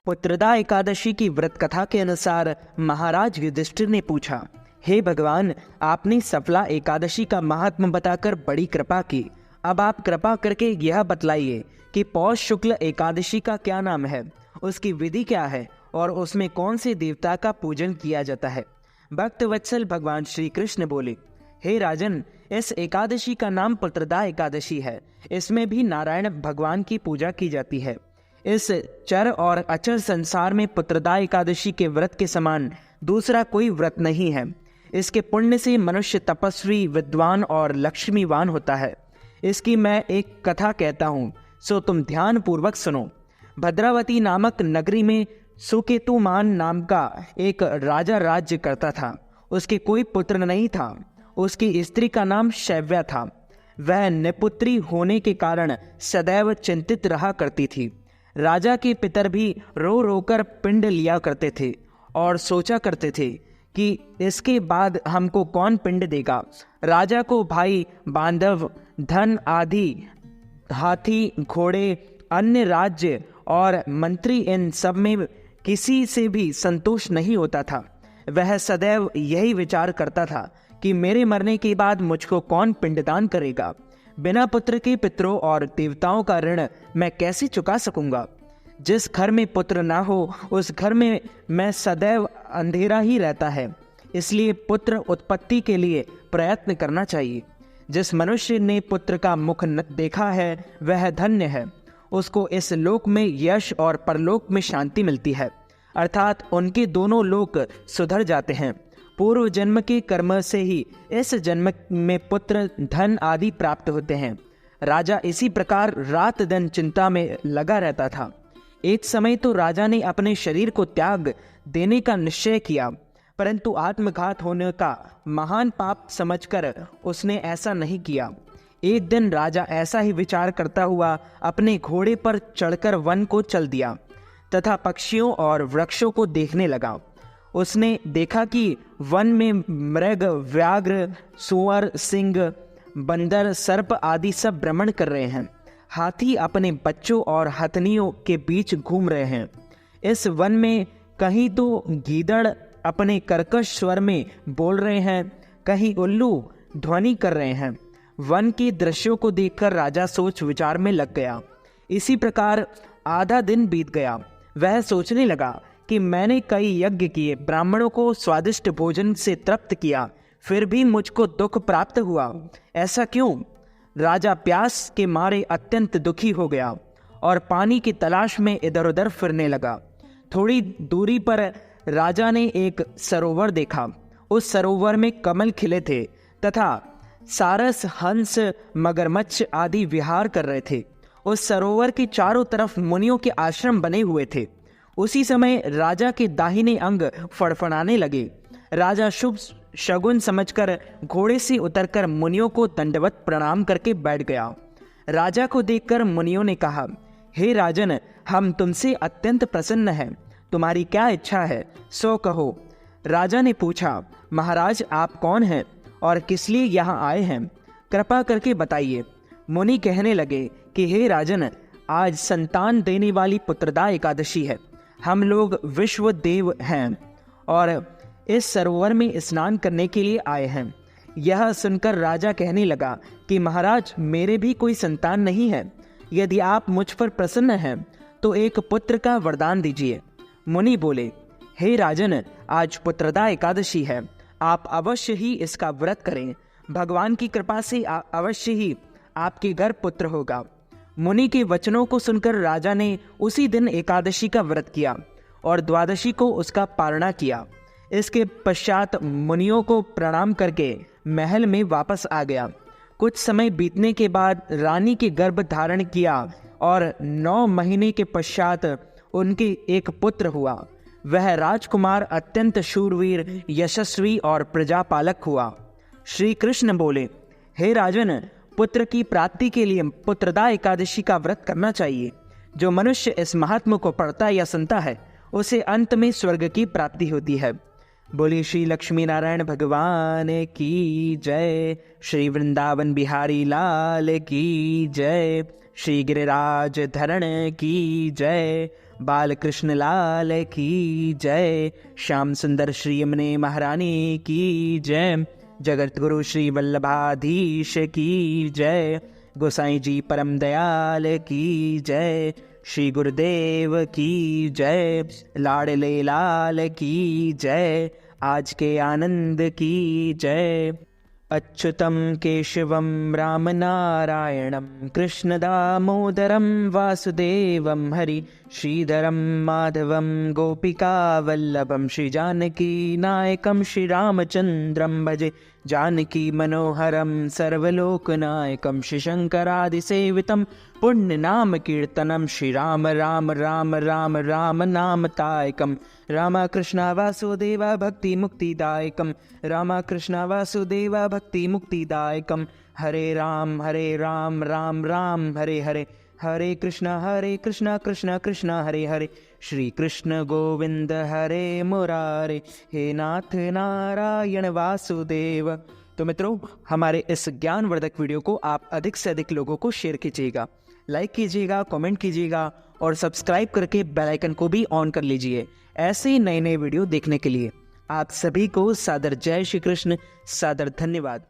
पुत्रदा एकादशी की व्रत कथा के अनुसार महाराज युधिष्ठिर ने पूछा, हे भगवान, आपने सफला एकादशी का महात्म बताकर बड़ी कृपा की। अब आप कृपा करके यह बतलाइए कि पौष शुक्ल एकादशी का क्या नाम है, उसकी विधि क्या है और उसमें कौन से देवता का पूजन किया जाता है। भक्त वत्सल भगवान श्री कृष्ण बोले, हे राजन, इस एकादशी का नाम पुत्रदा एकादशी है। इसमें भी नारायण भगवान की पूजा की जाती है। इस चर और अचर संसार में पुत्रदा एकादशी के व्रत के समान दूसरा कोई व्रत नहीं है। इसके पुण्य से मनुष्य तपस्वी, विद्वान और लक्ष्मीवान होता है। इसकी मैं एक कथा कहता हूँ, सो तुम ध्यान पूर्वक सुनो। भद्रावती नामक नगरी में सुकेतुमान नाम का एक राजा राज्य करता था। उसके कोई पुत्र नहीं था। उसकी स्त्री का नाम शैव्या था। वह निपुत्री होने के कारण सदैव चिंतित रहा करती थी। राजा के पितर भी रो रोकर पिंड लिया करते थे और सोचा करते थे कि इसके बाद हमको कौन पिंड देगा। राजा को भाई, बांधव, धन आदि, हाथी, घोड़े, अन्य राज्य और मंत्री, इन सब में किसी से भी संतोष नहीं होता था। वह सदैव यही विचार करता था कि मेरे मरने के बाद मुझको कौन पिंडदान करेगा। बिना पुत्र के पितरों और देवताओं का ऋण मैं कैसे चुका सकूंगा। जिस घर में पुत्र ना हो उस घर में मैं सदैव अंधेरा ही रहता है। इसलिए पुत्र उत्पत्ति के लिए प्रयत्न करना चाहिए। जिस मनुष्य ने पुत्र का मुख न देखा है वह धन्य है। उसको इस लोक में यश और परलोक में शांति मिलती है, अर्थात उनके दोनों लोक सुधर जाते हैं। पूर्व जन्म के कर्म से ही इस जन्म में पुत्र, धन आदि प्राप्त होते हैं। राजा इसी प्रकार रात दिन चिंता में लगा रहता था। एक समय तो राजा ने अपने शरीर को त्याग देने का निश्चय किया, परंतु आत्मघात होने का महान पाप समझकर उसने ऐसा नहीं किया। एक दिन राजा ऐसा ही विचार करता हुआ अपने घोड़े पर चढ़कर वन को चल दिया तथा पक्षियों और वृक्षों को देखने लगा। उसने देखा कि वन में मृग, व्याघ्र, सुअर, सिंह, बंदर, सर्प आदि सब भ्रमण कर रहे हैं। हाथी अपने बच्चों और हथनियों के बीच घूम रहे हैं। इस वन में कहीं तो गीदड़ अपने कर्कश स्वर में बोल रहे हैं, कहीं उल्लू ध्वनि कर रहे हैं। वन के दृश्यों को देखकर राजा सोच विचार में लग गया। इसी प्रकार आधा दिन बीत गया। वह सोचने लगा कि मैंने कई यज्ञ किए, ब्राह्मणों को स्वादिष्ट भोजन से तृप्त किया, फिर भी मुझको दुख प्राप्त हुआ। ऐसा क्यों? राजा प्यास के मारे अत्यंत दुखी हो गया और पानी की तलाश में इधर उधर फिरने लगा। थोड़ी दूरी पर राजा ने एक सरोवर देखा। उस सरोवर में कमल खिले थे तथा सारस, हंस, मगरमच्छ आदि विहार कर रहे थे। उस सरोवर के चारों तरफ मुनियों के आश्रम बने हुए थे। उसी समय राजा के दाहिने अंग फड़फड़ाने लगे। राजा शुभ शगुन समझकर घोड़े से उतरकर मुनियों को दंडवत प्रणाम करके बैठ गया। राजा को देखकर मुनियों ने कहा, हे राजन, हम तुमसे अत्यंत प्रसन्न हैं। तुम्हारी क्या इच्छा है, सो कहो। राजा ने पूछा, महाराज, आप कौन हैं और किस लिए यहाँ आए हैं? कृपा करके बताइए। मुनि कहने लगे कि हे राजन, आज संतान देने वाली पुत्रदा एकादशी है। हम लोग विश्व देव हैं और इस सरोवर में स्नान करने के लिए आए हैं। यह सुनकर राजा कहने लगा कि महाराज, मेरे भी कोई संतान नहीं है। यदि आप मुझ पर प्रसन्न हैं तो एक पुत्र का वरदान दीजिए। मुनि बोले, हे राजन, आज पुत्रदा एकादशी है। आप अवश्य ही इसका व्रत करें। भगवान की कृपा से अवश्य ही आपके घर पुत्र होगा। मुनि के वचनों को सुनकर राजा ने उसी दिन एकादशी का व्रत किया और द्वादशी को उसका पारणा किया। इसके पश्चात मुनियों को प्रणाम करके महल में वापस आ गया। कुछ समय बीतने के बाद रानी के गर्भ धारण किया और 9 महीने के पश्चात उनके एक पुत्र हुआ। वह राजकुमार अत्यंत शूरवीर, यशस्वी और प्रजापालक हुआ। श्री कृष्ण बोले, हे राजन, पुत्र की प्राप्ति के लिए पुत्रदा एकादशी का व्रत करना चाहिए। जो मनुष्य इस महात्म को पढ़ता या सुनता है उसे अंत में स्वर्ग की प्राप्ति होती है। बोली श्री लक्ष्मी नारायण भगवान की जय। श्री वृंदावन बिहारी लाल की जय। श्री गिरिराज धरण की जय। बाल कृष्ण लाल की जय। श्याम सुंदर श्री यमुने महारानी की जय। जगत गुरु श्री वल्लभाधीश की जय। गोसाई जी परम दयाल की जय। श्री गुरुदेव की जय। लाडले लाल की जय। आज के आनंद की जय। अच्युतम केशवम राम नारायणम कृष्ण दामोदरम वासुदेवम हरि श्रीधरम माधवम गोपिका वल्लभम श्री जानकी नायकम श्री रामचंद्रम भजे। जानकी मनोहरम सर्वलोकनायकम श्री शंकरादि सेवितम पुण्य नाम कीर्तनम श्री राम राम राम राम राम नाम तायकम। रामा कृष्णा वासुदेवा भक्ति मुक्तिदायकम। रामा कृष्णा वासुदेवा भक्ति मुक्तिदायकम। हरे राम राम राम हरे हरे। हरे कृष्णा कृष्णा कृष्णा हरे हरे। श्री कृष्ण गोविंद हरे मुरारे। हे नाथ नारायण वासुदेव। तो मित्रों, हमारे इस ज्ञानवर्धक वीडियो को आप अधिक से अधिक लोगों को शेयर कीजिएगा, लाइक कीजिएगा, कमेंट कीजिएगा और सब्सक्राइब करके बेल आइकन को भी ऑन कर लीजिए ऐसे ही नए नए वीडियो देखने के लिए। आप सभी को सादर जय श्री कृष्ण, सादर धन्यवाद।